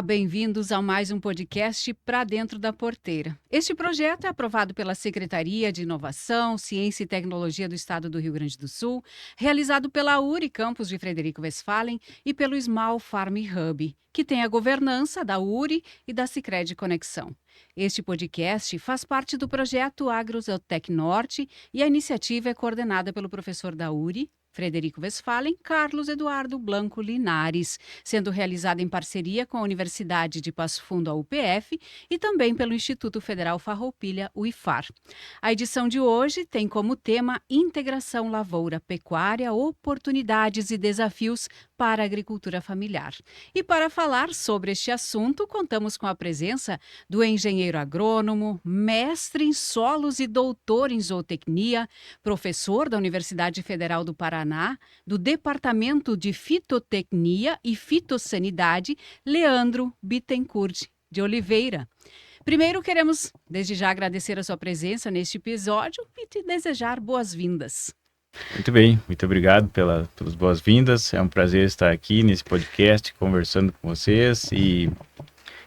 Olá, bem-vindos a mais um podcast Pra Dentro da Porteira. Este projeto é aprovado pela Secretaria de Inovação, Ciência e Tecnologia do Estado do Rio Grande do Sul, realizado pela URI Campus de Frederico Westphalen e pelo Small Farm Hub, que tem a governança da URI e da Sicredi Conexão. Este podcast faz parte do projeto AgroZeotec Norte e a iniciativa é coordenada pelo professor da URI, Frederico Westphalen, Carlos Eduardo Blanco Linares, sendo realizada em parceria com a Universidade de Passo Fundo, a UPF, e também pelo Instituto Federal Farroupilha, o IFAR. A edição de hoje tem como tema Integração Lavoura-Pecuária, Oportunidades e Desafios para a Agricultura Familiar. E para falar sobre este assunto, contamos com a presença do engenheiro agrônomo, mestre em solos e doutor em zootecnia, professor da Universidade Federal do Paraná, do Departamento de Fitotecnia e Fitossanidade, Leandro Bittencourt de Oliveira. Primeiro, queremos, desde já, agradecer a sua presença neste episódio e te desejar boas-vindas. Muito bem, muito obrigado pelas boas-vindas. É um prazer estar aqui nesse podcast conversando com vocês e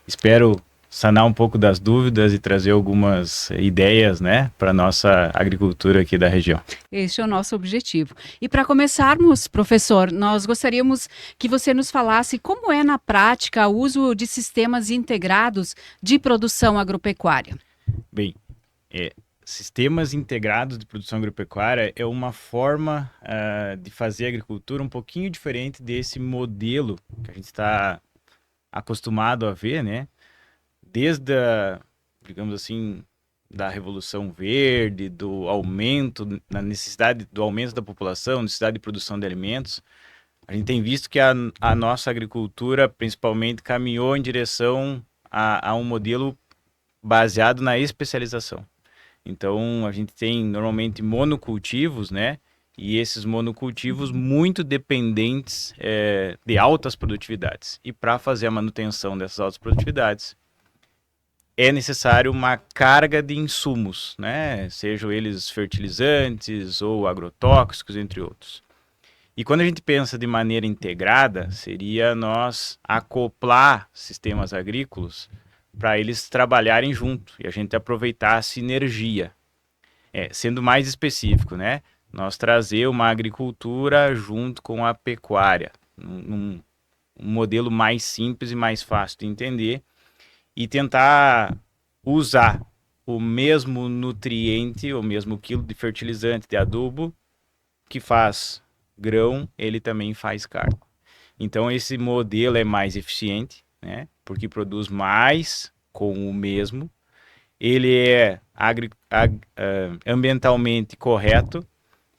espero sanar um pouco das dúvidas e trazer algumas ideias, né, para a nossa agricultura aqui da região. Este é o nosso objetivo. E para começarmos, professor, nós gostaríamos que você nos falasse como é na prática o uso de sistemas integrados de produção agropecuária. Bem, sistemas integrados de produção agropecuária é uma forma de fazer agricultura um pouquinho diferente desse modelo que a gente está acostumado a ver, né? Desde digamos assim, da Revolução Verde, do aumento, na necessidade do aumento da população, necessidade de produção de alimentos, a gente tem visto que a nossa agricultura, principalmente, caminhou em direção a um modelo baseado na especialização. Então, a gente tem normalmente monocultivos, né? E esses monocultivos muito dependentes de altas produtividades. E para fazer a manutenção dessas altas produtividades, é necessário uma carga de insumos, né? Sejam eles fertilizantes ou agrotóxicos, entre outros. E quando a gente pensa de maneira integrada, seria nós acoplar sistemas agrícolas para eles trabalharem junto e a gente aproveitar a sinergia. Sendo mais específico, né? Nós trazer uma agricultura junto com a pecuária, um modelo mais simples e mais fácil de entender, e tentar usar o mesmo nutriente, o mesmo quilo de fertilizante, de adubo, que faz grão, ele também faz carne. Então esse modelo é mais eficiente, né? Porque produz mais com o mesmo. Ele é ambientalmente correto,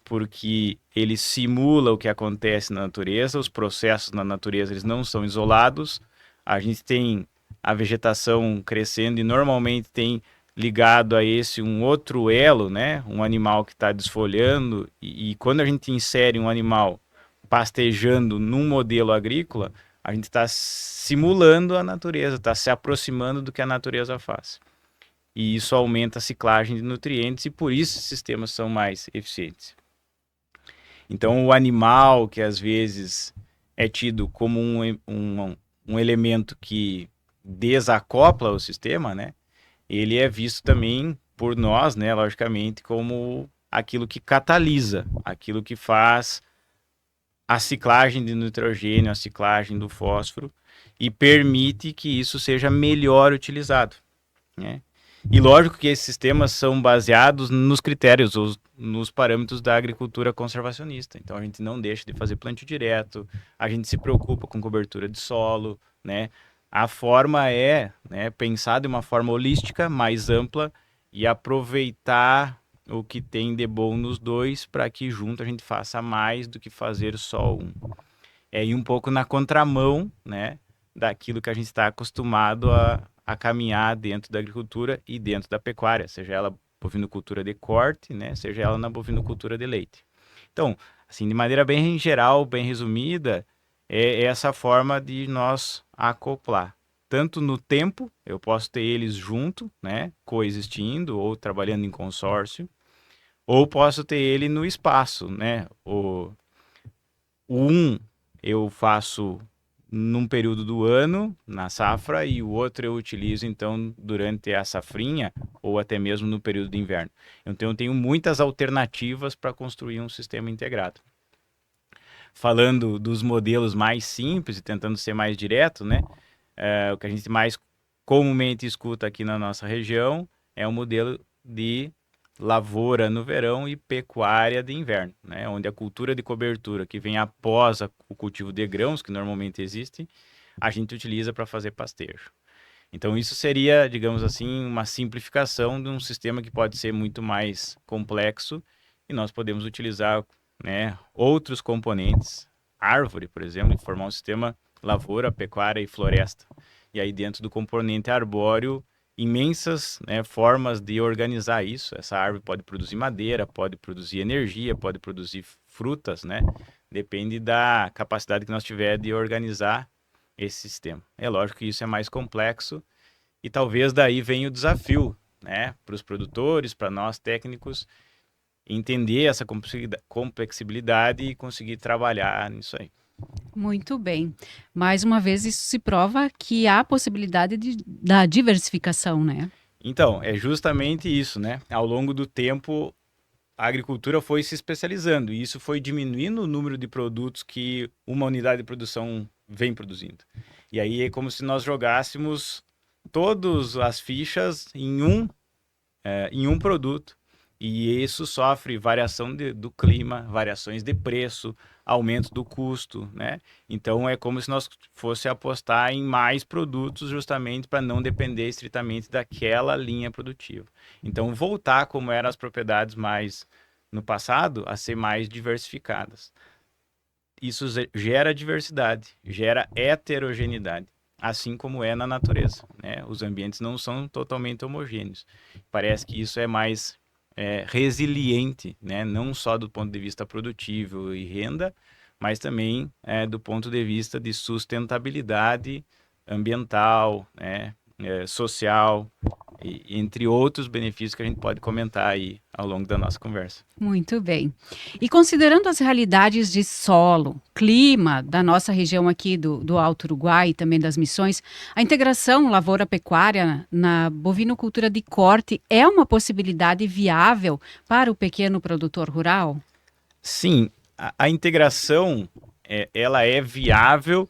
porque ele simula o que acontece na natureza, os processos na natureza eles não são isolados, a gente tem a vegetação crescendo e normalmente tem ligado a esse um outro elo, né? Um animal que está desfolhando e quando a gente insere um animal pastejando num modelo agrícola, a gente está simulando a natureza, está se aproximando do que a natureza faz. E isso aumenta a ciclagem de nutrientes e por isso esses sistemas são mais eficientes. Então o animal que às vezes é tido como um elemento que desacopla o sistema, né? Ele é visto também por nós, né, logicamente, como aquilo que catalisa, aquilo que faz a ciclagem de nitrogênio, a ciclagem do fósforo e permite que isso seja melhor utilizado, né? E lógico que esses sistemas são baseados nos critérios, ou nos parâmetros da agricultura conservacionista. Então a gente não deixa de fazer plantio direto, a gente se preocupa com cobertura de solo, né? A forma é, né, pensar de uma forma holística, mais ampla e aproveitar o que tem de bom nos dois para que junto a gente faça mais do que fazer só um. E um pouco na contramão, né, daquilo que a gente está acostumado a caminhar dentro da agricultura e dentro da pecuária, seja ela bovinocultura de corte, né, seja ela na bovinocultura de leite. Então, assim, de maneira bem geral, bem resumida, é essa forma de nós acoplar. Tanto no tempo, eu posso ter eles junto, né, coexistindo ou trabalhando em consórcio, ou posso ter ele no espaço, né, eu faço num período do ano, na safra, e o outro eu utilizo, então, durante a safrinha ou até mesmo no período de inverno. Então, eu tenho muitas alternativas para construir um sistema integrado. Falando dos modelos mais simples e tentando ser mais direto, né? O que a gente mais comumente escuta aqui na nossa região é o modelo de lavoura no verão e pecuária de inverno, né? Onde a cultura de cobertura que vem após o cultivo de grãos, que normalmente existe, a gente utiliza para fazer pastejo. Então isso seria, digamos assim, uma simplificação de um sistema que pode ser muito mais complexo e nós podemos utilizar, né, outros componentes, árvore, por exemplo, e formar um sistema lavoura, pecuária e floresta. E aí dentro do componente arbóreo, imensas, né, formas de organizar isso. Essa árvore pode produzir madeira, pode produzir energia, pode produzir frutas, né? Depende da capacidade que nós tiver de organizar esse sistema. É lógico que isso é mais complexo e talvez daí venha o desafio, né, para os produtores, para nós técnicos, entender essa complexibilidade e conseguir trabalhar nisso aí. Muito bem. Mais uma vez, isso se prova que há possibilidade da diversificação, né? Então, é justamente isso, né? Ao longo do tempo, a agricultura foi se especializando e isso foi diminuindo o número de produtos que uma unidade de produção vem produzindo. E aí é como se nós jogássemos todas as fichas em um produto. E isso sofre variação do clima, variações de preço, aumento do custo, né? Então é como se nós fosse apostar em mais produtos justamente para não depender estritamente daquela linha produtiva. Então voltar como eram as propriedades mais no passado a ser mais diversificadas. Isso gera diversidade, gera heterogeneidade, assim como é na natureza, né? Os ambientes não são totalmente homogêneos. Parece que isso é mais resiliente, né? Não só do ponto de vista produtivo e renda, mas também do ponto de vista de sustentabilidade ambiental, né? Social, entre outros benefícios que a gente pode comentar aí ao longo da nossa conversa. Muito bem. E considerando as realidades de solo, clima da nossa região aqui do Alto Uruguai e também das Missões, a integração lavoura-pecuária na bovinocultura de corte é uma possibilidade viável para o pequeno produtor rural? Sim, a integração ela é viável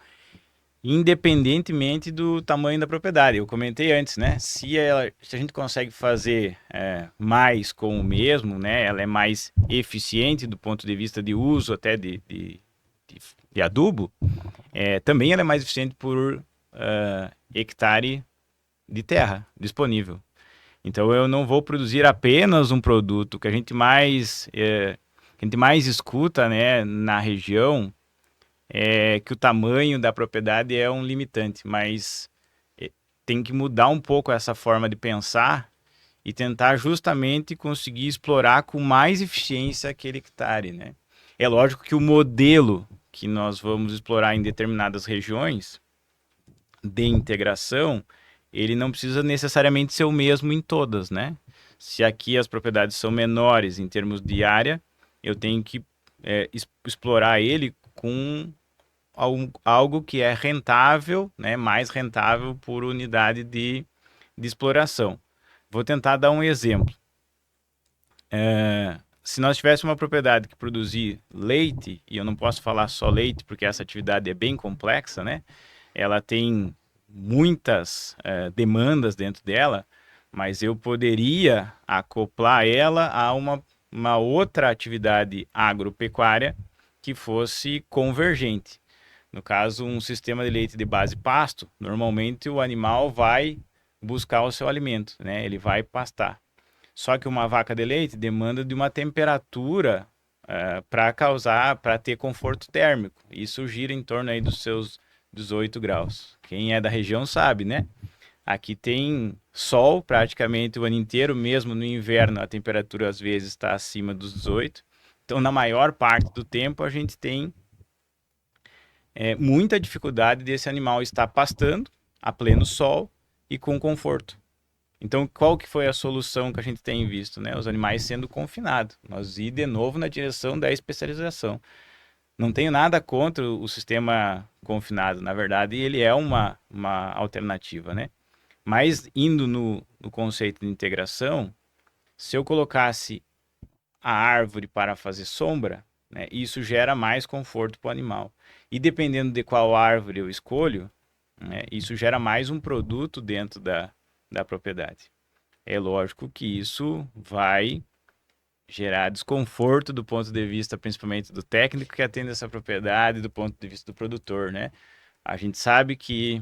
independentemente do tamanho da propriedade. Eu comentei antes, né? Se a gente consegue fazer mais com o mesmo, né? Ela é mais eficiente do ponto de vista de uso até de adubo, também ela é mais eficiente por hectare de terra disponível. Então eu não vou produzir apenas um produto que a gente mais escuta, né, na região, que o tamanho da propriedade é um limitante, mas tem que mudar um pouco essa forma de pensar e tentar justamente conseguir explorar com mais eficiência aquele hectare, né? É lógico que o modelo que nós vamos explorar em determinadas regiões de integração, ele não precisa necessariamente ser o mesmo em todas, né? Se aqui as propriedades são menores em termos de área, eu tenho que explorar ele com algo que é rentável, né? Mais rentável por unidade de exploração. Vou tentar dar um exemplo. Se nós tivéssemos uma propriedade que produzir leite, e eu não posso falar só leite, porque essa atividade é bem complexa, né? Ela tem muitas demandas dentro dela, mas eu poderia acoplar ela a uma outra atividade agropecuária que fosse convergente. No caso, um sistema de leite de base pasto, normalmente o animal vai buscar o seu alimento, né? Ele vai pastar. Só que uma vaca de leite demanda de uma temperatura para ter conforto térmico. Isso gira em torno aí dos seus 18 graus. Quem é da região sabe, né? Aqui tem sol praticamente o ano inteiro, mesmo no inverno a temperatura às vezes está acima dos 18. Então, na maior parte do tempo, a gente tem muita dificuldade desse animal estar pastando a pleno sol e com conforto. Então, qual que foi a solução que a gente tem visto, né? Os animais sendo confinados. Nós ir de novo na direção da especialização. Não tenho nada contra o sistema confinado. Na verdade, ele é uma alternativa, né? Mas indo no conceito de integração, se eu colocasse a árvore para fazer sombra, né, isso gera mais conforto para o animal. E dependendo de qual árvore eu escolho, né, isso gera mais um produto dentro da propriedade. É lógico que isso vai gerar desconforto do ponto de vista, principalmente do técnico que atende essa propriedade, do ponto de vista do produtor, né? A gente sabe que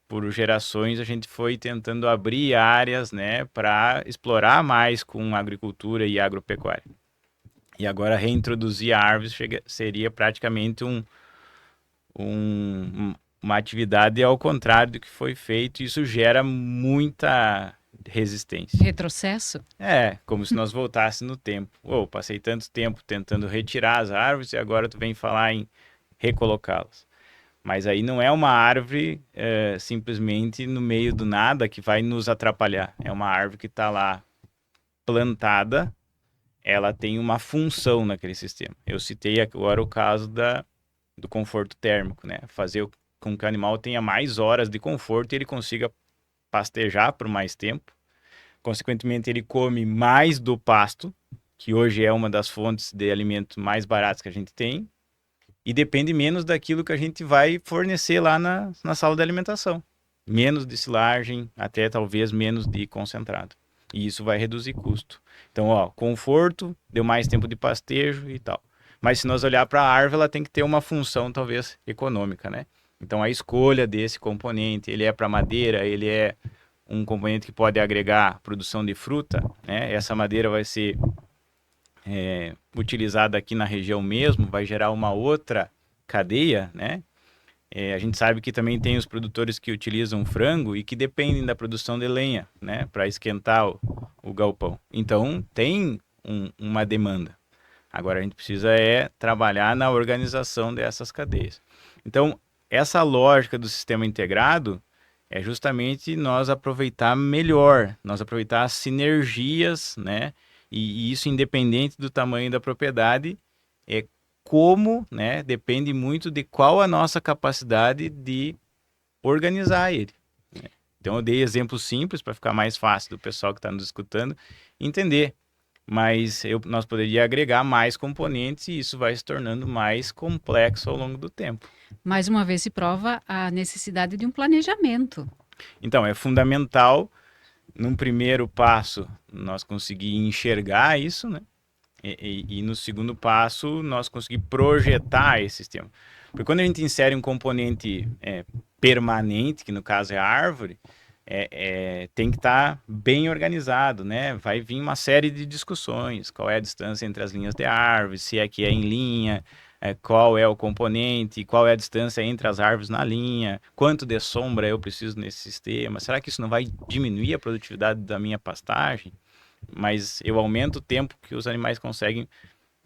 por gerações a gente foi tentando abrir áreas, né, para explorar mais com agricultura e agropecuária. E agora reintroduzir árvores seria praticamente uma atividade ao contrário do que foi feito, e isso gera muita resistência. Retrocesso? É, como se nós voltássemos no tempo. Oh, passei tanto tempo tentando retirar as árvores e agora tu vem falar em recolocá-las. Mas aí não é uma árvore simplesmente no meio do nada que vai nos atrapalhar. É uma árvore que está lá plantada, ela tem uma função naquele sistema. Eu citei agora o caso do conforto térmico, né? Fazer com que o animal tenha mais horas de conforto e ele consiga pastejar por mais tempo. Consequentemente, ele come mais do pasto, que hoje é uma das fontes de alimento mais baratas que a gente tem, e depende menos daquilo que a gente vai fornecer lá na sala de alimentação. Menos de silagem, até talvez menos de concentrado. E isso vai reduzir custo. Então, ó, conforto, deu mais tempo de pastejo e tal. Mas se nós olhar para a árvore, ela tem que ter uma função talvez econômica, né? Então, a escolha desse componente, ele é para madeira, ele é um componente que pode agregar produção de fruta, né? Essa madeira vai ser utilizada aqui na região mesmo, vai gerar uma outra cadeia, né? A gente sabe que também tem os produtores que utilizam frango e que dependem da produção de lenha, né? Para esquentar o galpão. Então, tem uma demanda. Agora, a gente precisa trabalhar na organização dessas cadeias. Então, essa lógica do sistema integrado é justamente nós aproveitar melhor, nós aproveitar as sinergias, né? E isso independente do tamanho da propriedade, como, né? Depende muito de qual a nossa capacidade de organizar ele. Né? Então eu dei exemplos simples para ficar mais fácil do pessoal que está nos escutando entender. Mas nós poderíamos agregar mais componentes e isso vai se tornando mais complexo ao longo do tempo. Mais uma vez se prova a necessidade de um planejamento. Então, é fundamental, num primeiro passo, nós conseguir enxergar isso, né? E no segundo passo, nós conseguir projetar esse sistema. Porque quando a gente insere um componente permanente, que no caso é a árvore, tem que estar bem organizado, né? Vai vir uma série de discussões, qual é a distância entre as linhas de árvore, se é que é em linha, qual é o componente, qual é a distância entre as árvores na linha, quanto de sombra eu preciso nesse sistema, será que isso não vai diminuir a produtividade da minha pastagem? Mas eu aumento o tempo que os animais conseguem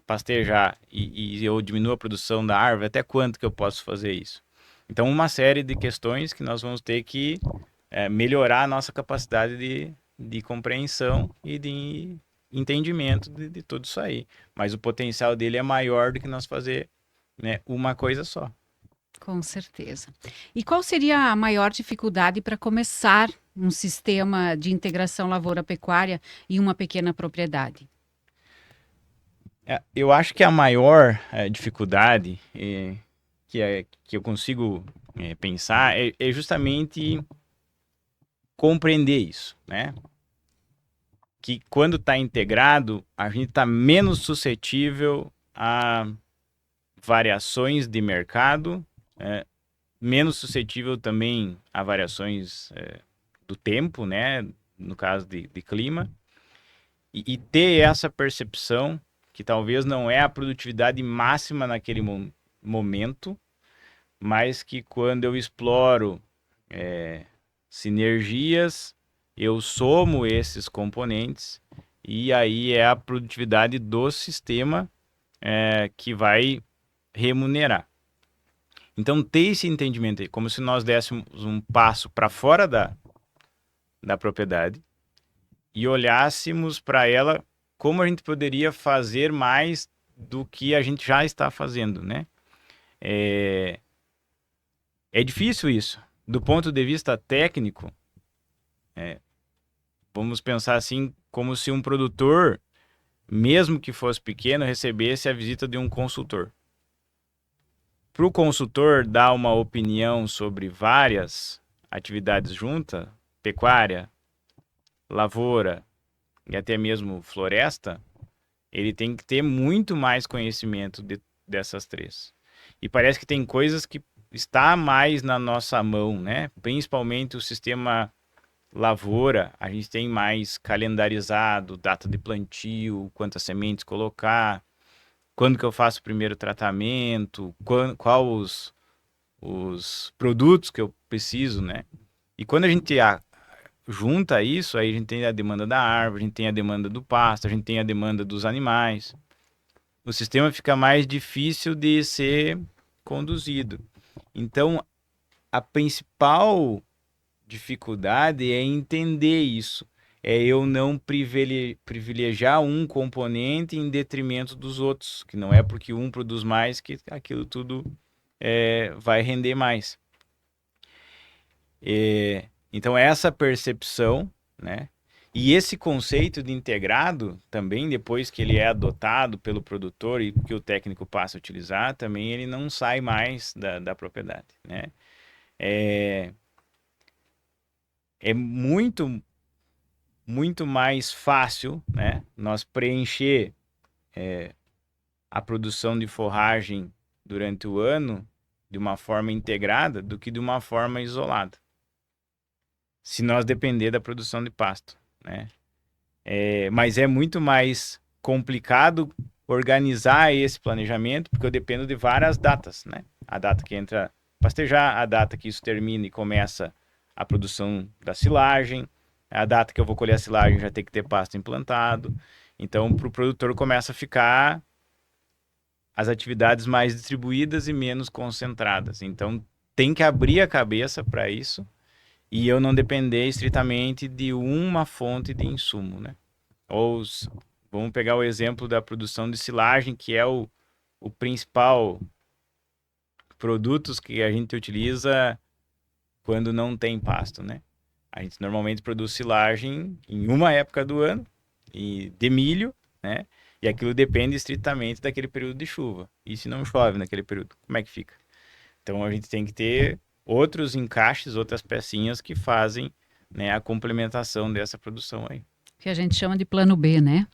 pastejar e eu diminuo a produção da árvore, até quanto que eu posso fazer isso? Então, uma série de questões que nós vamos ter que melhorar a nossa capacidade de compreensão e de entendimento de tudo isso aí. Mas o potencial dele é maior do que nós fazer, né, uma coisa só. Com certeza. E qual seria a maior dificuldade para começar um sistema de integração lavoura-pecuária em uma pequena propriedade? Eu acho que a maior dificuldade que eu consigo pensar é justamente compreender isso, né? Que quando está integrado, a gente está menos suscetível a variações de mercado, menos suscetível também a variações do tempo, né? No caso de clima, e ter essa percepção que talvez não é a produtividade máxima naquele momento, mas que quando eu exploro sinergias, eu somo esses componentes e aí é a produtividade do sistema que vai remunerar. Então, ter esse entendimento aí, como se nós dessemos um passo para fora da propriedade e olhássemos para ela como a gente poderia fazer mais do que a gente já está fazendo, né? É difícil isso. Do ponto de vista técnico, vamos pensar assim, como se um produtor, mesmo que fosse pequeno, recebesse a visita de um consultor. Para o consultor dar uma opinião sobre várias atividades juntas, pecuária, lavoura e até mesmo floresta, ele tem que ter muito mais conhecimento dessas três. E parece que tem coisas que está mais na nossa mão, né? Principalmente o sistema lavoura, a gente tem mais calendarizado, data de plantio, quantas sementes colocar, quando que eu faço o primeiro tratamento, qual os produtos que eu preciso, né? E quando a gente junta isso, aí a gente tem a demanda da árvore, a gente tem a demanda do pasto, a gente tem a demanda dos animais. O sistema fica mais difícil de ser conduzido. Então, a principal dificuldade é entender isso. É eu não privilegiar um componente em detrimento dos outros, que não é porque um produz mais que aquilo tudo vai render mais. Então, essa percepção, né? E esse conceito de integrado, também depois que ele é adotado pelo produtor e que o técnico passa a utilizar, também ele não sai mais da propriedade, né? É muito, muito mais fácil, né, nós preencher a produção de forragem durante o ano de uma forma integrada do que de uma forma isolada, se nós depender da produção de pasto, né? Mas é muito mais complicado organizar esse planejamento, porque eu dependo de várias datas, né? A data que entra pastejar, a data que isso termina e começa a produção da silagem, a data que eu vou colher a silagem já tem que ter pasto implantado. Então, para o produtor começa a ficar as atividades mais distribuídas e menos concentradas. Então, tem que abrir a cabeça para isso e eu não depender estritamente de uma fonte de insumo, né? Vamos pegar o exemplo da produção de silagem, que é o principal produtos que a gente utiliza quando não tem pasto, né? A gente normalmente produz silagem em uma época do ano, e de milho, né? E aquilo depende estritamente daquele período de chuva. E se não chove naquele período, como é que fica? Então a gente tem que ter outros encaixes, outras pecinhas que fazem, né, a complementação dessa produção aí. Que a gente chama de plano B, né?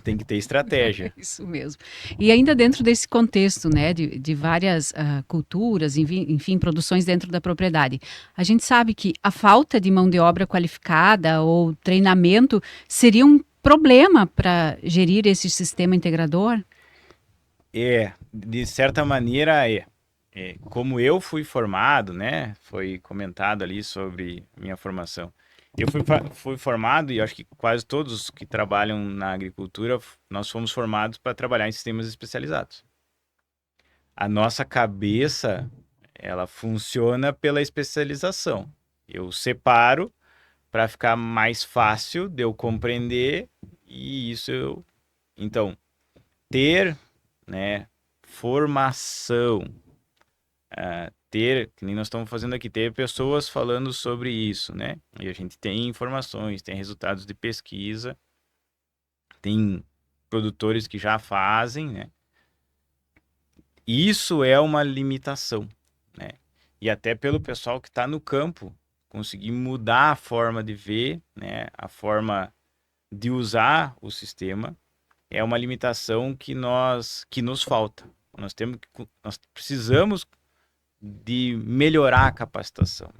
Tem que ter estratégia. Isso mesmo. E ainda dentro desse contexto, né, de várias culturas, enfim, produções dentro da propriedade, a gente sabe que a falta de mão de obra qualificada ou treinamento seria um problema para gerir esse sistema integrador? De certa maneira como eu fui formado, né, foi comentado ali sobre minha formação. Eu fui formado, e acho que quase todos que trabalham na agricultura, nós fomos formados para trabalhar em sistemas especializados. A nossa cabeça, ela funciona pela especialização. Eu separo para ficar mais fácil de eu compreender, e então, ter, né, formação, que nem nós estamos fazendo aqui, ter pessoas falando sobre isso, né? E a gente tem informações, tem resultados de pesquisa, tem produtores que já fazem, né? Isso é uma limitação, né? E até pelo pessoal que está no campo, conseguir mudar a forma de ver, né? A forma de usar o sistema é uma limitação que nos falta. Nós precisamos de melhorar a capacitação,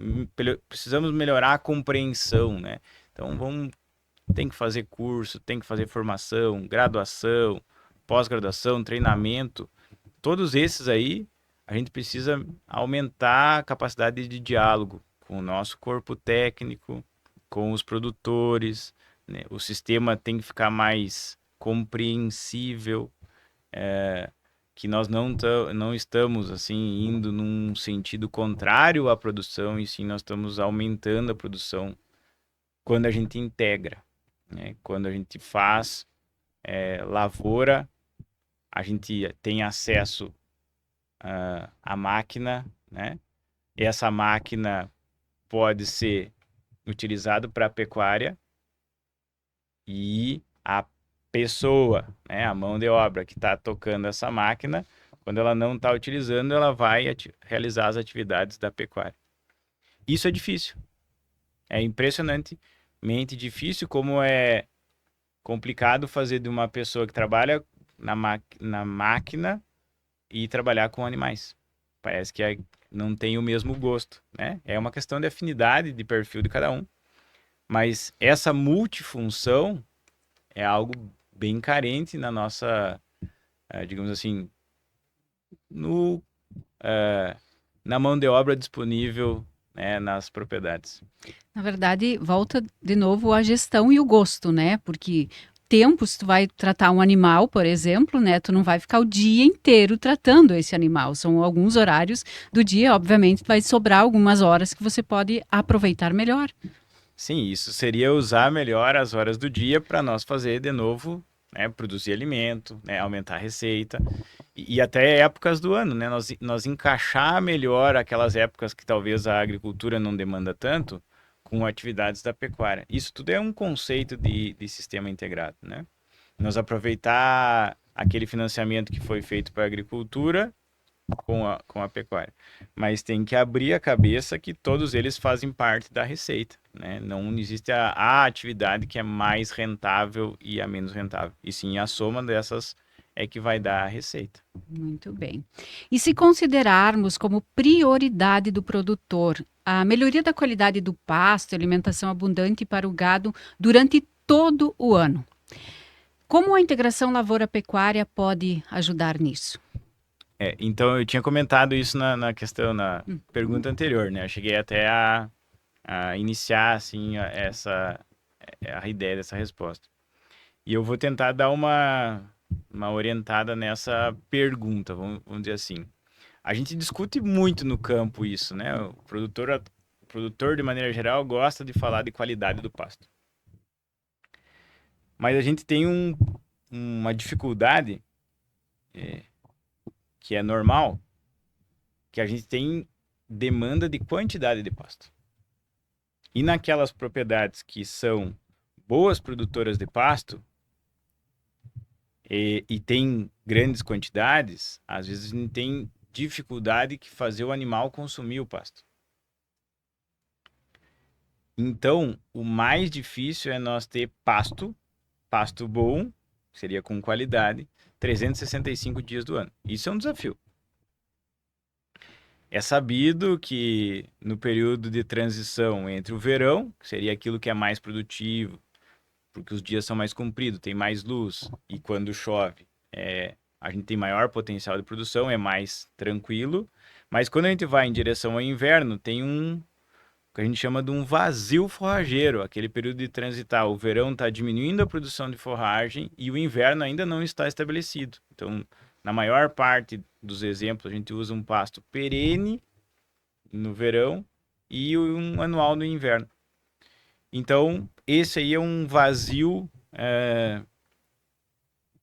precisamos melhorar a compreensão, né? Então tem que fazer curso, tem que fazer formação, graduação, pós-graduação, treinamento, todos esses aí a gente precisa aumentar a capacidade de diálogo com o nosso corpo técnico, com os produtores, né? O sistema tem que ficar mais compreensível, que nós não estamos assim indo num sentido contrário à produção, e sim nós estamos aumentando a produção quando a gente integra, né? Quando a gente faz lavoura a gente tem acesso à máquina, né? Essa máquina pode ser utilizada para a pecuária e a pessoa, né, a mão de obra que está tocando essa máquina, quando ela não está utilizando, ela vai realizar as atividades da pecuária. Isso é difícil. É impressionantemente difícil, como é complicado fazer de uma pessoa que trabalha na máquina e trabalhar com animais. Parece que não tem o mesmo gosto, né? É uma questão de afinidade, de perfil de cada um. Mas essa multifunção é algo bem carente na nossa, digamos assim, no, na mão de obra disponível, né, nas propriedades. Na verdade, volta de novo a gestão e o gosto, né? Porque tempo, se tu vai tratar um animal, por exemplo, né? Tu não vai ficar o dia inteiro tratando esse animal. São alguns horários do dia, obviamente, vai sobrar algumas horas que você pode aproveitar melhor. Sim, isso seria usar melhor as horas do dia para nós fazer de novo, né, produzir alimento, né, aumentar a receita e até épocas do ano, né, nós encaixar melhor aquelas épocas que talvez a agricultura não demanda tanto com atividades da pecuária. Isso tudo é um conceito de sistema integrado, né? Nós aproveitar aquele financiamento que foi feito para a agricultura com a pecuária. Mas tem que abrir a cabeça que todos eles fazem parte da receita, né? Não existe a atividade que é mais rentável e a menos rentável. E sim, a soma dessas é que vai dar a receita. Muito bem. E se considerarmos como prioridade do produtor a melhoria da qualidade do pasto e alimentação abundante para o gado durante todo o ano, como a integração lavoura-pecuária pode ajudar nisso? Então, eu tinha comentado isso na questão, na pergunta anterior, né? Eu cheguei até a iniciar, assim, a ideia dessa resposta. E eu vou tentar dar uma orientada nessa pergunta, vamos dizer assim. A gente discute muito no campo isso, né? O produtor, de maneira geral, gosta de falar de qualidade do pasto. Mas a gente tem uma dificuldade, que é normal, que a gente tem demanda de quantidade de pasto. E naquelas propriedades que são boas produtoras de pasto e tem grandes quantidades, às vezes a gente tem dificuldade que fazer o animal consumir o pasto. Então, o mais difícil é nós ter pasto bom, seria com qualidade, 365 dias do ano. Isso é um desafio. É sabido que no período de transição entre o verão, que seria aquilo que é mais produtivo, porque os dias são mais compridos, tem mais luz, e quando chove, a gente tem maior potencial de produção, é mais tranquilo. Mas quando a gente vai em direção ao inverno, tem o que a gente chama de um vazio forrageiro, aquele período de transitar. O verão está diminuindo a produção de forragem e o inverno ainda não está estabelecido. Então, na maior parte dos exemplos, a gente usa um pasto perene no verão e um anual no inverno. Então, esse aí é um vazio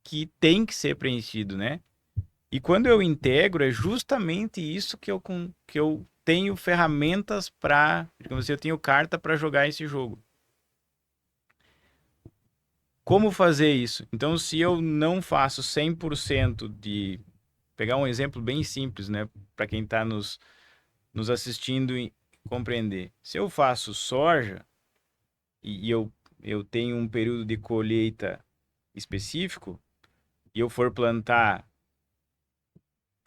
que tem que ser preenchido, né? E quando eu integro, é justamente isso que eu tenho ferramentas para, digamos assim, eu tenho carta para jogar esse jogo. Como fazer isso? Então, se eu não faço 100% de... Pegar um exemplo bem simples, né? Para quem está nos assistindo e compreender. Se eu faço soja e eu tenho um período de colheita específico e eu for plantar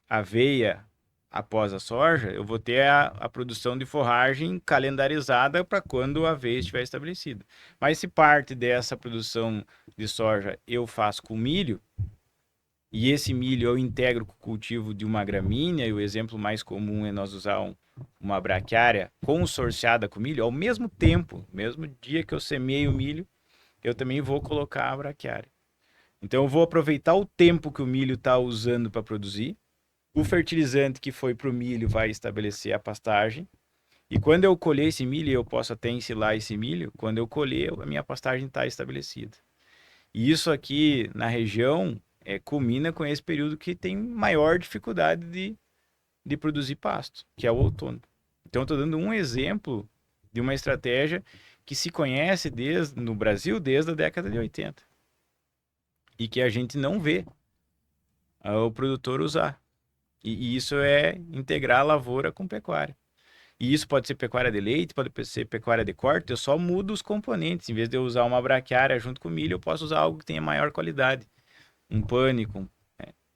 aveia após a soja, eu vou ter a produção de forragem calendarizada para quando a aveia estiver estabelecida. Mas se parte dessa produção de soja eu faço com milho, e esse milho eu integro com o cultivo de uma gramínea, e o exemplo mais comum é nós usar uma braquiária consorciada com milho, ao mesmo tempo, mesmo dia que eu semeio o milho, eu também vou colocar a braquiária. Então eu vou aproveitar o tempo que o milho está usando para produzir, o fertilizante que foi para o milho vai estabelecer a pastagem, e quando eu colher esse milho, eu posso até ensilar esse milho, quando eu colher, a minha pastagem está estabelecida. E isso aqui na região culmina com esse período que tem maior dificuldade de produzir pasto, que é o outono. Então, estou dando um exemplo de uma estratégia que se conhece no Brasil desde a década de 80 e que a gente não vê o produtor usar. E isso é integrar a lavoura com pecuária. E isso pode ser pecuária de leite, pode ser pecuária de corte, eu só mudo os componentes. Em vez de eu usar uma braquiária junto com o milho, eu posso usar algo que tenha maior qualidade. Um pânico.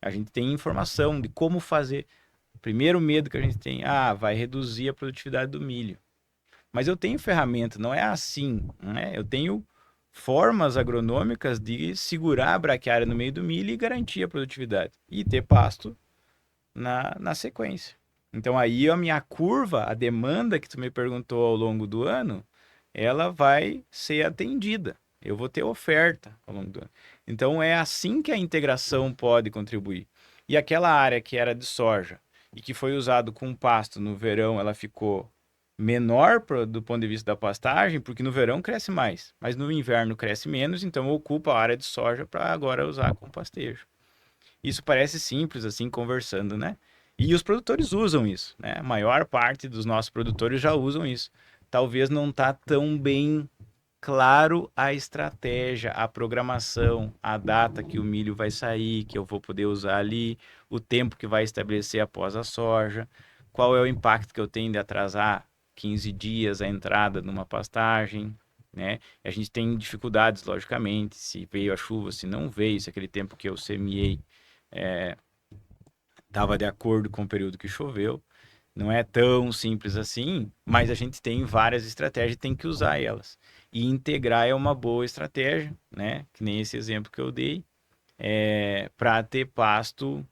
A gente tem informação de como fazer. O primeiro medo que a gente tem, vai reduzir a produtividade do milho. Mas eu tenho ferramenta, não é assim, né? Eu tenho formas agronômicas de segurar a braquiária no meio do milho e garantir a produtividade. E ter pasto na sequência. Então aí a minha curva, a demanda que tu me perguntou ao longo do ano, ela vai ser atendida. Eu vou ter oferta ao longo do ano. Então é assim que a integração pode contribuir. E aquela área que era de soja e que foi usado com pasto no verão, ela ficou menor do ponto de vista da pastagem, porque no verão cresce mais, mas no inverno cresce menos, então ocupa a área de soja para agora usar com pastejo. Isso parece simples, assim, conversando, né? E os produtores usam isso, né? A maior parte dos nossos produtores já usam isso. Talvez não está tão bem claro a estratégia, a programação, a data que o milho vai sair, que eu vou poder usar ali, o tempo que vai estabelecer após a soja, qual é o impacto que eu tenho de atrasar 15 dias a entrada numa pastagem, né? A gente tem dificuldades, logicamente, se veio a chuva, se não veio, se aquele tempo que eu semeei estava de acordo com o período que choveu. Não é tão simples assim, mas a gente tem várias estratégias e tem que usar elas. E integrar é uma boa estratégia, né? Que nem esse exemplo que eu dei, para ter pasto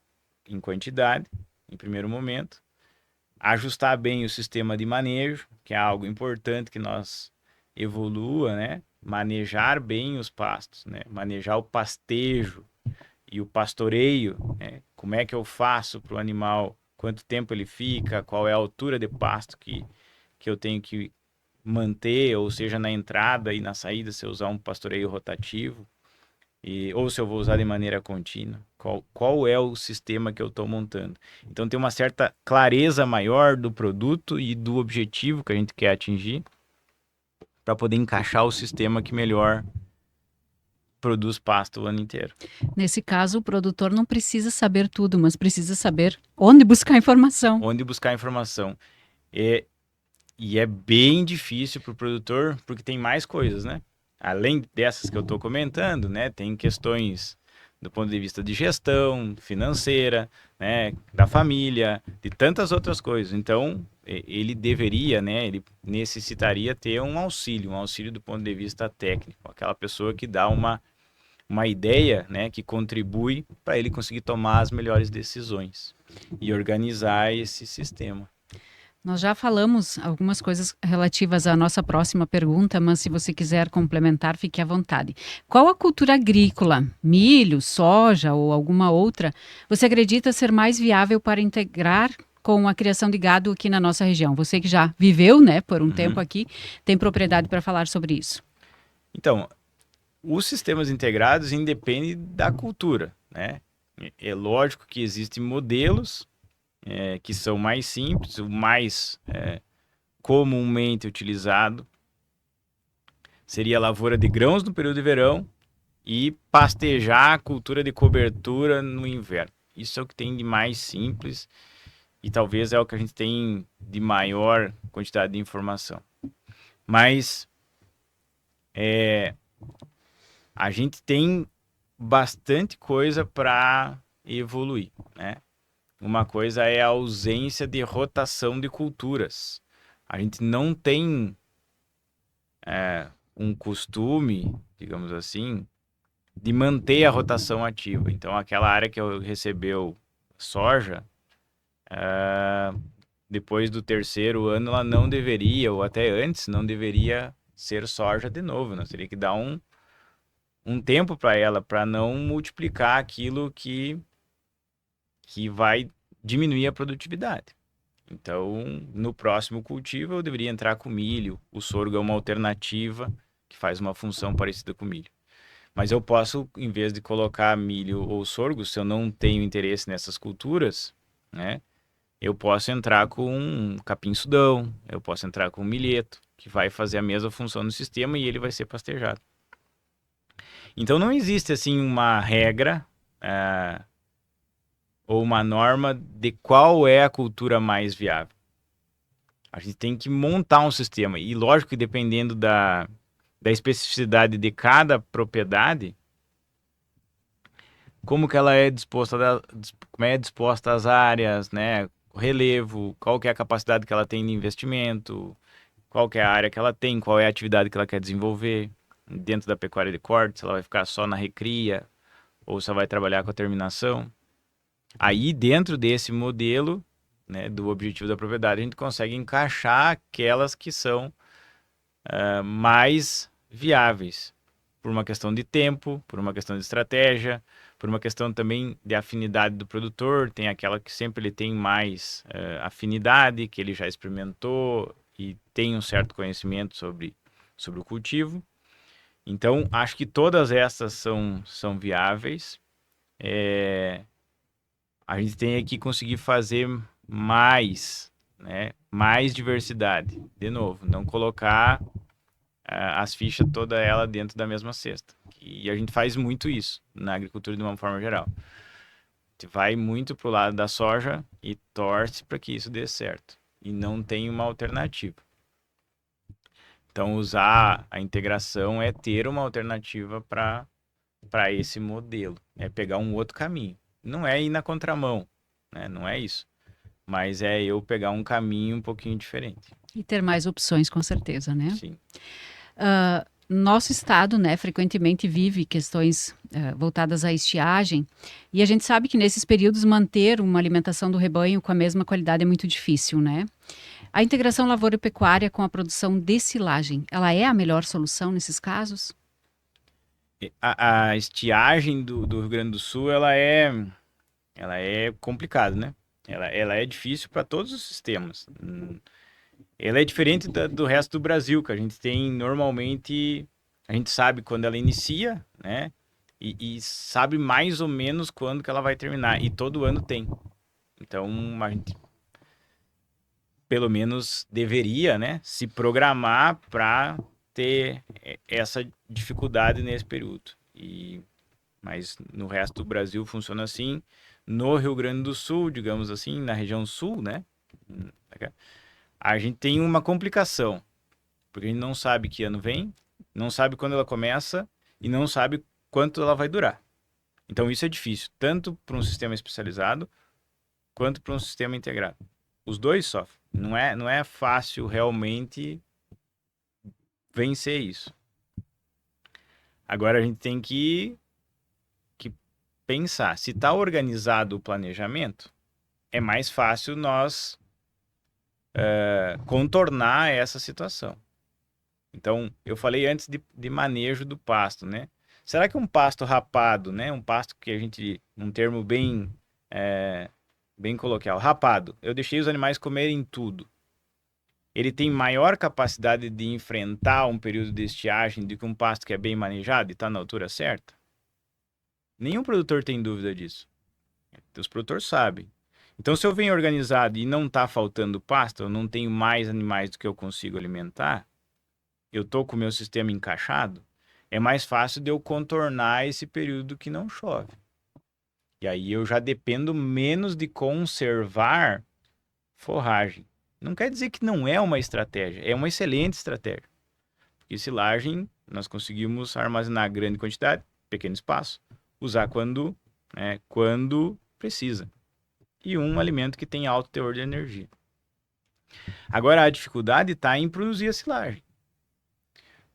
em quantidade, em primeiro momento. Ajustar bem o sistema de manejo, que é algo importante que nós evolua, né? Manejar bem os pastos, né? Manejar o pastejo e o pastoreio, né? Como é que eu faço para o animal, quanto tempo ele fica, qual é a altura de pasto que eu tenho que manter, ou seja, na entrada e na saída, se eu usar um pastoreio rotativo, ou se eu vou usar de maneira contínua, qual é o sistema que eu estou montando. Então tem uma certa clareza maior do produto e do objetivo que a gente quer atingir para poder encaixar o sistema que melhor produz pasto o ano inteiro. Nesse caso, o produtor não precisa saber tudo, mas precisa saber onde buscar informação. Onde buscar informação. E é bem difícil para o produtor, porque tem mais coisas, né? Além dessas que eu estou comentando, né? Tem questões do ponto de vista de gestão, financeira, né? Da família, de tantas outras coisas. Então, ele deveria, né? Ele necessitaria ter um auxílio do ponto de vista técnico. Aquela pessoa que dá uma ideia, né? Que contribui para ele conseguir tomar as melhores decisões e organizar esse sistema. Nós já falamos algumas coisas relativas à nossa próxima pergunta, mas se você quiser complementar, fique à vontade. Qual a cultura agrícola, milho, soja ou alguma outra, você acredita ser mais viável para integrar com a criação de gado aqui na nossa região? Você que já viveu, né, por um tempo aqui, tem propriedade para falar sobre isso. Então, os sistemas integrados independem da cultura, né? É lógico que existem modelos que são mais simples, o mais comumente utilizado seria a lavoura de grãos no período de verão e pastejar a cultura de cobertura no inverno. Isso é o que tem de mais simples e talvez é o que a gente tem de maior quantidade de informação. Mas a gente tem bastante coisa para evoluir, né? Uma coisa é a ausência de rotação de culturas. A gente não tem um costume, digamos assim, de manter a rotação ativa. Então, aquela área que recebeu soja, depois do terceiro ano, ela não deveria, ou até antes, não deveria ser soja de novo. Nós teria que dar um tempo para ela, para não multiplicar aquilo que vai diminuir a produtividade. Então, no próximo cultivo, eu deveria entrar com milho. O sorgo é uma alternativa que faz uma função parecida com milho. Mas eu posso, em vez de colocar milho ou sorgo, se eu não tenho interesse nessas culturas, né? Eu posso entrar com um capim-sudão, eu posso entrar com um milheto, que vai fazer a mesma função no sistema e ele vai ser pastejado. Então não existe assim uma regra ou uma norma de qual é a cultura mais viável. A gente tem que montar um sistema. E lógico que dependendo da especificidade de cada propriedade, como que ela é disposta, como é disposta as áreas, né? O relevo, qual que é a capacidade que ela tem de investimento, qual que é a área que ela tem, qual é a atividade que ela quer desenvolver dentro da pecuária de corte, se ela vai ficar só na recria ou se ela vai trabalhar com a terminação. Aí, dentro desse modelo, né, do objetivo da propriedade, a gente consegue encaixar aquelas que são mais viáveis, por uma questão de tempo, por uma questão de estratégia, por uma questão também de afinidade do produtor. Tem aquela que sempre ele tem mais afinidade, que ele já experimentou e tem um certo conhecimento sobre o cultivo. Então, acho que todas essas são viáveis. A gente tem que conseguir fazer mais, né? Mais diversidade. De novo, não colocar as fichas toda ela dentro da mesma cesta. E a gente faz muito isso na agricultura de uma forma geral. A gente vai muito pro lado da soja e torce para que isso dê certo. E não tem uma alternativa. Então, usar a integração é ter uma alternativa para esse modelo. É pegar um outro caminho. Não é ir na contramão, né? Não é isso. Mas é eu pegar um caminho um pouquinho diferente. E ter mais opções, com certeza, né? Sim. Nosso estado, né, frequentemente vive questões voltadas à estiagem, e a gente sabe que nesses períodos manter uma alimentação do rebanho com a mesma qualidade é muito difícil, né? A integração lavoura-pecuária com a produção de silagem, ela é a melhor solução nesses casos? A estiagem do Rio Grande do Sul, ela é complicada, né? Ela é difícil para todos os sistemas. Ela é diferente do resto do Brasil, que a gente tem normalmente, a gente sabe quando ela inicia, né? E sabe mais ou menos quando que ela vai terminar. E todo ano tem. Então, a gente pelo menos deveria, né, se programar para ter essa dificuldade nesse período. Mas no resto do Brasil funciona assim. No Rio Grande do Sul, digamos assim, na região sul, né, a gente tem uma complicação, porque a gente não sabe que ano vem, não sabe quando ela começa e não sabe quanto ela vai durar. Então isso é difícil, tanto para um sistema especializado quanto para um sistema integrado. Os dois sofrem. Não é fácil realmente vencer isso. Agora a gente tem que pensar. Se está organizado o planejamento, é mais fácil nós contornar essa situação. Então, eu falei antes de manejo do pasto, né? Será que um pasto rapado, né? Um pasto que a gente, um termo bem coloquial, rapado, eu deixei os animais comerem tudo. Ele tem maior capacidade de enfrentar um período de estiagem do que um pasto que é bem manejado e está na altura certa? Nenhum produtor tem dúvida disso. Os produtores sabem. Então, se eu venho organizado e não está faltando pasto, eu não tenho mais animais do que eu consigo alimentar, eu estou com o meu sistema encaixado, é mais fácil de eu contornar esse período que não chove. E aí eu já dependo menos de conservar forragem. Não quer dizer que não é uma estratégia, é uma excelente estratégia. Porque silagem, nós conseguimos armazenar grande quantidade, pequeno espaço, usar quando precisa. E um alimento que tem alto teor de energia. Agora, a dificuldade está em produzir a silagem.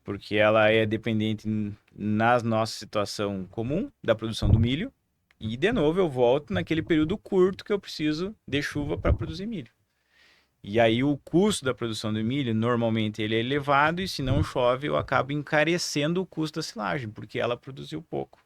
Porque ela é dependente, na nossa situação comum, da produção do milho. E, de novo, eu volto naquele período curto que eu preciso de chuva para produzir milho. E aí o custo da produção do milho, normalmente ele é elevado, e se não chove, eu acabo encarecendo o custo da silagem, porque ela produziu pouco.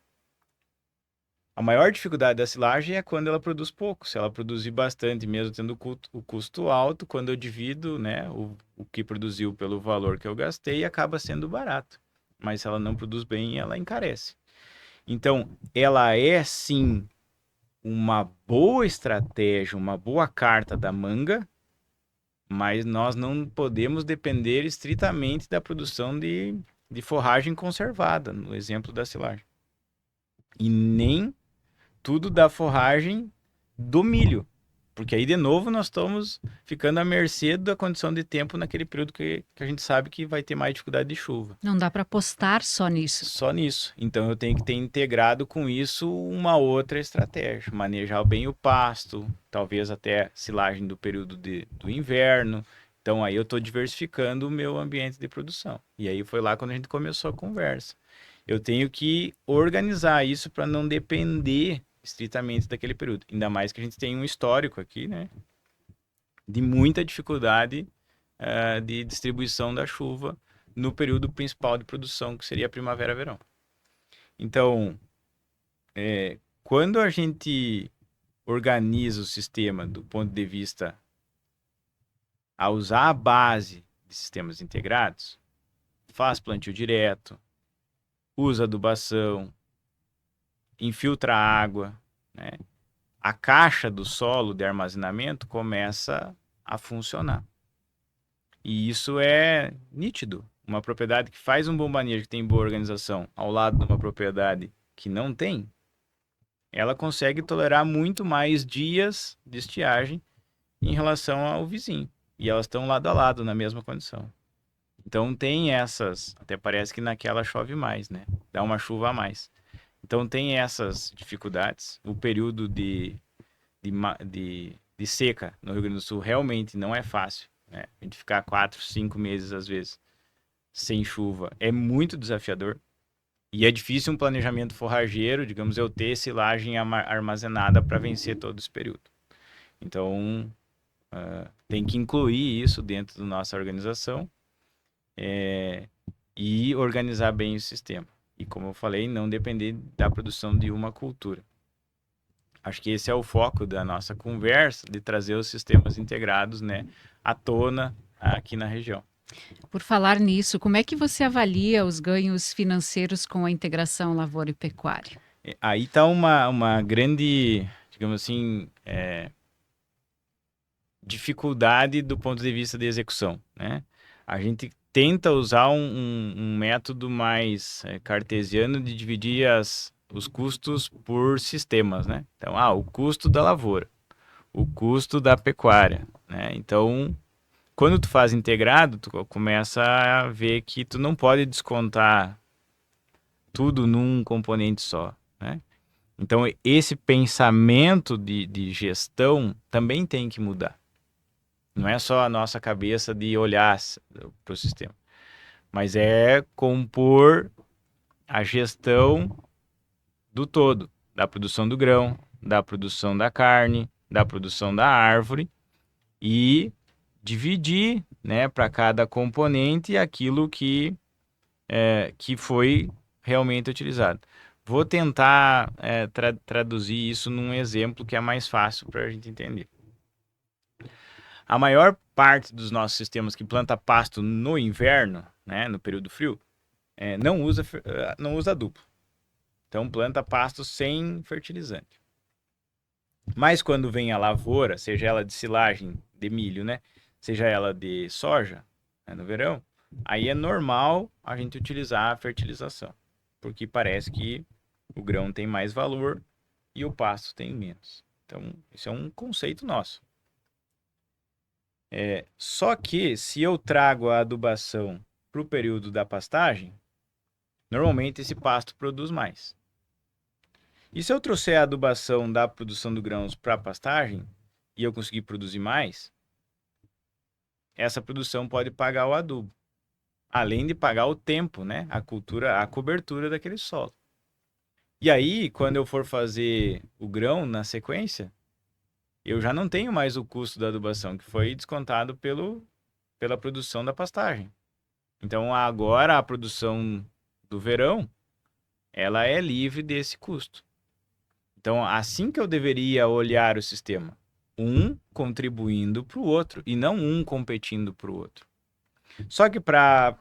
A maior dificuldade da silagem é quando ela produz pouco. Se ela produzir bastante, mesmo tendo o custo alto, quando eu divido, né, o que produziu pelo valor que eu gastei, acaba sendo barato. Mas se ela não produz bem, ela encarece. Então, ela é sim uma boa estratégia, uma boa carta da manga, mas nós não podemos depender estritamente da produção de forragem conservada, no exemplo da silagem. E nem tudo da forragem do milho. Porque aí, de novo, nós estamos ficando à mercê da condição de tempo naquele período que a gente sabe que vai ter mais dificuldade de chuva. Não dá para apostar só nisso. Só nisso. Então eu tenho que ter integrado com isso uma outra estratégia. Manejar bem o pasto, talvez até silagem do período do inverno. Então aí eu estou diversificando o meu ambiente de produção. E aí foi lá quando a gente começou a conversa. Eu tenho que organizar isso para não depender estritamente daquele período. Ainda mais que a gente tem um histórico aqui, né? De muita dificuldade de distribuição da chuva no período principal de produção, que seria a primavera-verão. Então, quando a gente organiza o sistema do ponto de vista a usar a base de sistemas integrados, faz plantio direto, usa adubação, infiltra água, né? A caixa do solo de armazenamento começa a funcionar. E isso é nítido. Uma propriedade que faz um bom manejo, que tem boa organização, ao lado de uma propriedade que não tem, ela consegue tolerar muito mais dias de estiagem em relação ao vizinho. E elas estão lado a lado, na mesma condição. Então tem essas, até parece que naquela chove mais, né? Dá uma chuva a mais. Então tem essas dificuldades. O período de seca no Rio Grande do Sul realmente não é fácil, né? A gente ficar 4, 5 meses, às vezes, sem chuva é muito desafiador. E é difícil um planejamento forrageiro, digamos, eu ter silagem armazenada para vencer todo esse período. Então, tem que incluir isso dentro da nossa organização e organizar bem o sistema. E como eu falei, não depender da produção de uma cultura. Acho que esse é o foco da nossa conversa, de trazer os sistemas integrados, né, à tona aqui na região. Por falar nisso, como é que você avalia os ganhos financeiros com a integração lavoura e pecuária? Aí está uma grande, digamos assim, dificuldade do ponto de vista de execução, né? A gente tenta usar um método mais cartesiano de dividir os custos por sistemas, né? Então, o custo da lavoura, o custo da pecuária, né? Então, quando tu faz integrado, tu começa a ver que tu não pode descontar tudo num componente só, né? Então, esse pensamento de gestão também tem que mudar. Não é só a nossa cabeça de olhar para o sistema, mas é compor a gestão do todo, da produção do grão, da produção da carne, da produção da árvore e dividir, né, para cada componente aquilo que foi realmente utilizado. Vou tentar traduzir isso num exemplo que é mais fácil para a gente entender. A maior parte dos nossos sistemas que planta pasto no inverno, né, no período frio, não usa adubo. Então planta pasto sem fertilizante. Mas quando vem a lavoura, seja ela de silagem de milho, né, seja ela de soja, né, no verão, aí é normal a gente utilizar a fertilização, porque parece que o grão tem mais valor e o pasto tem menos. Então, isso é um conceito nosso. Só que se eu trago a adubação para o período da pastagem, normalmente esse pasto produz mais. E se eu trouxer a adubação da produção do grãos para a pastagem e eu conseguir produzir mais, essa produção pode pagar o adubo, além de pagar o tempo, né? A cobertura daquele solo. E aí, quando eu for fazer o grão na sequência, eu já não tenho mais o custo da adubação, que foi descontado pela produção da pastagem. Então, agora a produção do verão, ela é livre desse custo. Então, assim que eu deveria olhar o sistema, um contribuindo para o outro e não um competindo para o outro. Só que para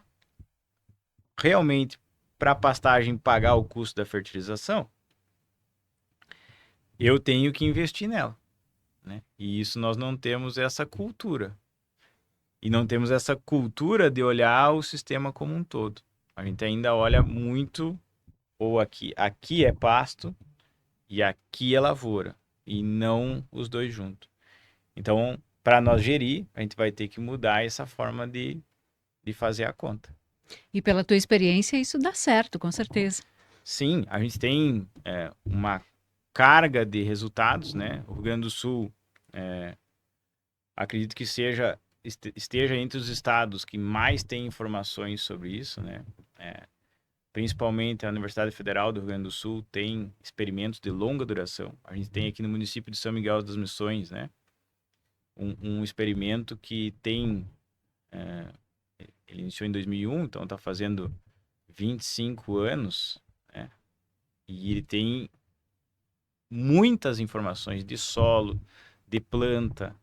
realmente para a pastagem pagar o custo da fertilização, eu tenho que investir nela, né? E isso nós não temos essa cultura. E não temos essa cultura de olhar o sistema como um todo. A gente ainda olha muito, ou aqui é pasto e aqui é lavoura, e não os dois juntos. Então, para nós gerir, a gente vai ter que mudar essa forma de fazer a conta. E pela tua experiência, isso dá certo, com certeza. Sim, a gente tem uma carga de resultados, né? O Rio Grande do Sul, acredito que esteja entre os estados que mais têm informações sobre isso, né? Principalmente a Universidade Federal do Rio Grande do Sul tem experimentos de longa duração. A gente tem aqui no município de São Miguel das Missões, né? Um experimento que tem... ele iniciou em 2001, então está fazendo 25 anos, né? E ele tem muitas informações de solo, de planta,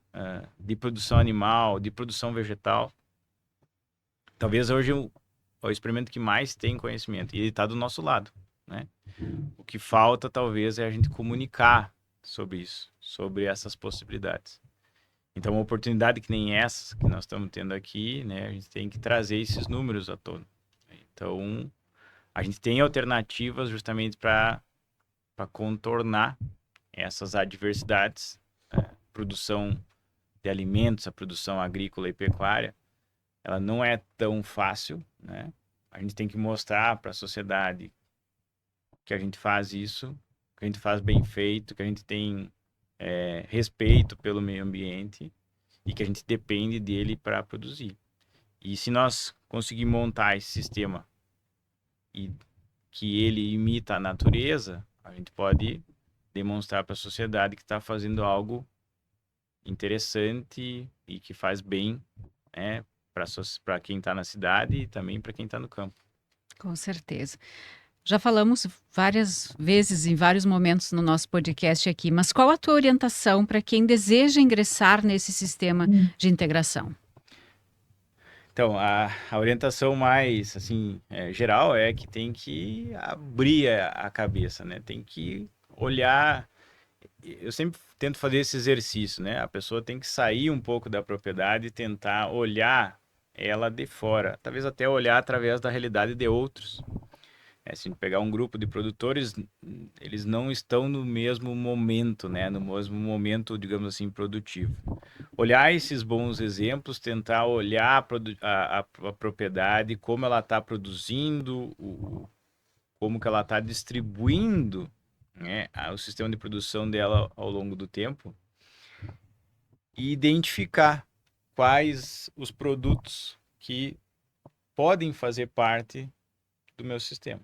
de produção animal, de produção vegetal. Talvez hoje o experimento que mais tem conhecimento, e ele está do nosso lado, né? O que falta, talvez, é a gente comunicar sobre isso, sobre essas possibilidades. Então, uma oportunidade que nem essa que nós estamos tendo aqui, né? A gente tem que trazer esses números à tona. Então, a gente tem alternativas justamente para contornar essas adversidades. Produção de alimentos, a produção agrícola e pecuária, ela não é tão fácil, né? A gente tem que mostrar para a sociedade que a gente faz isso, que a gente faz bem feito, que a gente tem respeito pelo meio ambiente e que a gente depende dele para produzir. E se nós conseguirmos montar esse sistema e que ele imita a natureza, a gente pode demonstrar para a sociedade que está fazendo algo interessante e que faz bem, né, para quem está na cidade e também para quem está no campo. Com certeza. Já falamos várias vezes, em vários momentos no nosso podcast aqui, mas qual a tua orientação para quem deseja ingressar nesse sistema de integração? Então, a orientação mais assim geral é que tem que abrir a cabeça, né? Tem que olhar. Eu sempre tento fazer esse exercício, né? A pessoa tem que sair um pouco da propriedade e tentar olhar ela de fora, talvez até olhar através da realidade de outros. Se pegar um grupo de produtores, eles não estão no mesmo momento, né? No mesmo momento, digamos assim, produtivo. Olhar esses bons exemplos, tentar olhar a propriedade, como ela está produzindo, como que ela está distribuindo, né, o sistema de produção dela ao longo do tempo e identificar quais os produtos que podem fazer parte do meu sistema.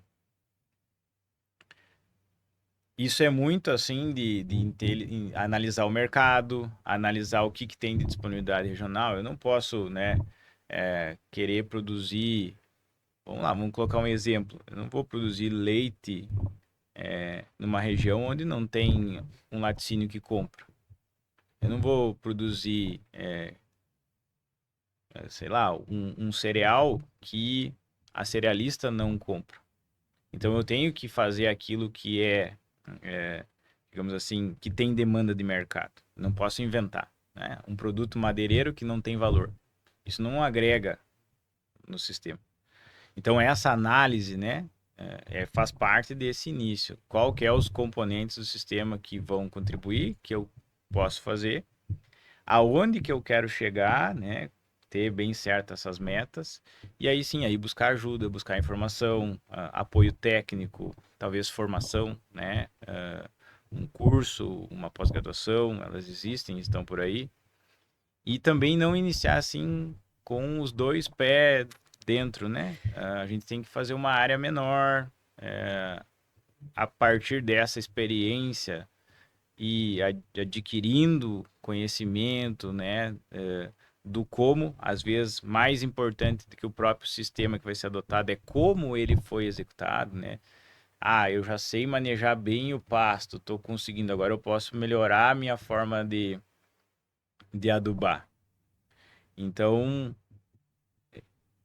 Isso é muito assim de analisar o mercado, analisar o que tem de disponibilidade regional. Eu não posso, né, querer produzir. Vamos lá, vamos colocar um exemplo. Eu não vou produzir leite numa região onde não tem um laticínio que compra. Eu não vou produzir, sei lá, um cereal que a cerealista não compra. Então eu tenho que fazer aquilo que digamos assim, que tem demanda de mercado. Não posso inventar, né? Um produto madeireiro que não tem valor. Isso não agrega no sistema. Então essa análise, né, faz parte desse início. Qual que é os componentes do sistema que vão contribuir, que eu posso fazer, aonde que eu quero chegar, né, ter bem certas essas metas, e aí sim, aí buscar ajuda, buscar informação, apoio técnico, talvez formação, né, um curso, uma pós-graduação, elas existem, estão por aí. E também não iniciar assim com os dois pés dentro, né? A gente tem que fazer uma área menor, a partir dessa experiência e adquirindo conhecimento, né? Do como, às vezes, mais importante do que o próprio sistema que vai ser adotado é como ele foi executado, né? Eu já sei manejar bem o pasto, estou conseguindo, agora eu posso melhorar a minha forma de adubar. Então,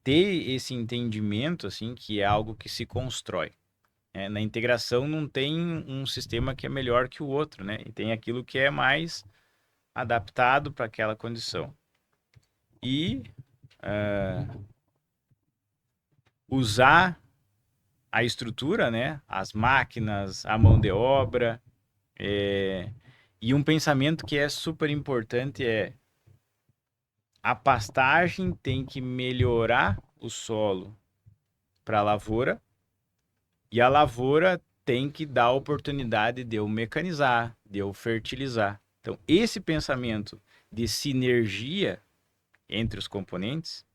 ter esse entendimento, assim, que é algo que se constrói. Na integração não tem um sistema que é melhor que o outro, né? E tem aquilo que é mais adaptado para aquela condição. E usar a estrutura, né? As máquinas, a mão de obra. E um pensamento que é super importante é a pastagem tem que melhorar o solo para a lavoura e a lavoura tem que dar a oportunidade de eu mecanizar, de eu fertilizar. Então, esse pensamento de sinergia entre os componentes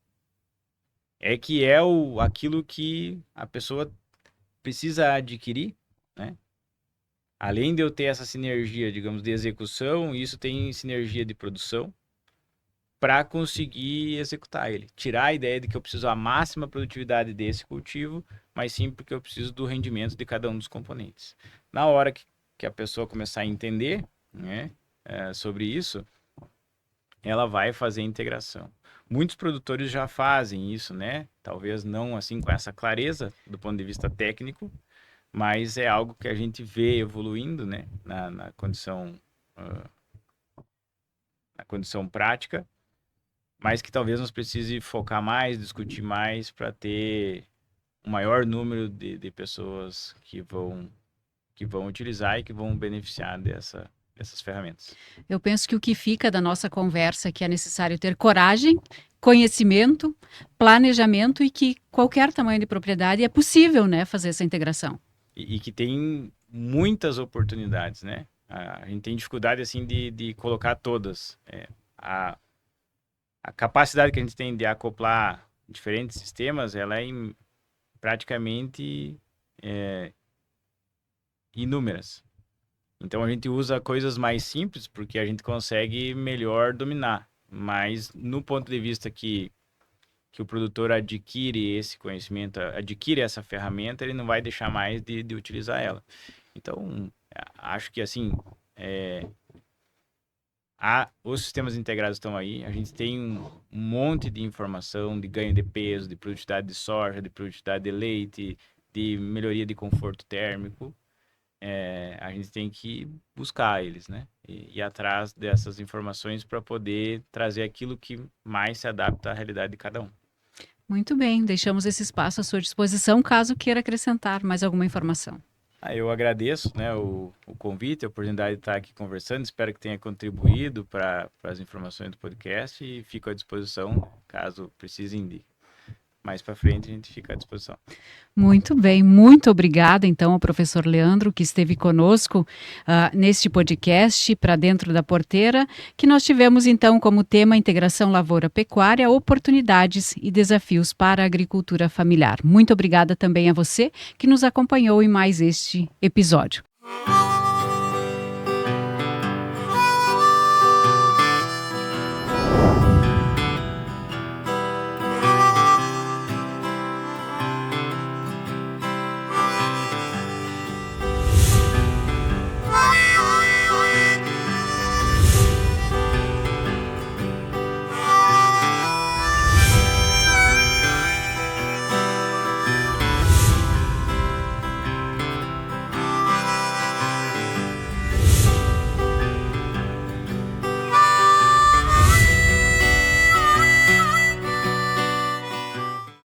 é que é aquilo que a pessoa precisa adquirir, né? Além de eu ter essa sinergia, digamos, de execução, isso tem sinergia de produção para conseguir executar ele. Tirar a ideia de que eu preciso a máxima produtividade desse cultivo, mas sim porque eu preciso do rendimento de cada um dos componentes. Na hora que a pessoa começar a entender, né, sobre isso, ela vai fazer a integração. Muitos produtores já fazem isso, né? Talvez não assim com essa clareza do ponto de vista técnico, mas é algo que a gente vê evoluindo, né, na condição prática, mas que talvez nós precise focar mais, discutir mais para ter um maior número de pessoas que vão utilizar e que vão beneficiar dessas ferramentas. Eu penso que o que fica da nossa conversa é que é necessário ter coragem, conhecimento, planejamento e que qualquer tamanho de propriedade é possível, né, fazer essa integração. E que tem muitas oportunidades, né? A gente tem dificuldade, assim, de colocar todas. A capacidade que a gente tem de acoplar diferentes sistemas, ela é praticamente inúmeras. Então, a gente usa coisas mais simples porque a gente consegue melhor dominar. Mas, no ponto de vista que o produtor adquire esse conhecimento, adquire essa ferramenta, ele não vai deixar mais de utilizar ela. Então, acho que, assim, os sistemas integrados estão aí. A gente tem um monte de informação de ganho de peso, de produtividade de soja, de produtividade de leite, de melhoria de conforto térmico. A gente tem que buscar eles, né? E ir atrás dessas informações para poder trazer aquilo que mais se adapta à realidade de cada um. Muito bem, deixamos esse espaço à sua disposição, caso queira acrescentar mais alguma informação. Eu agradeço, né, o convite, a oportunidade de estar aqui conversando. Espero que tenha contribuído para as informações do podcast e fico à disposição, caso precisem de mais para frente, a gente fica à disposição. Muito bem, muito obrigada então ao professor Leandro que esteve conosco neste podcast Para Dentro da Porteira, que nós tivemos então como tema integração lavoura-pecuária, oportunidades e desafios para a agricultura familiar. Muito obrigada também a você que nos acompanhou em mais este episódio.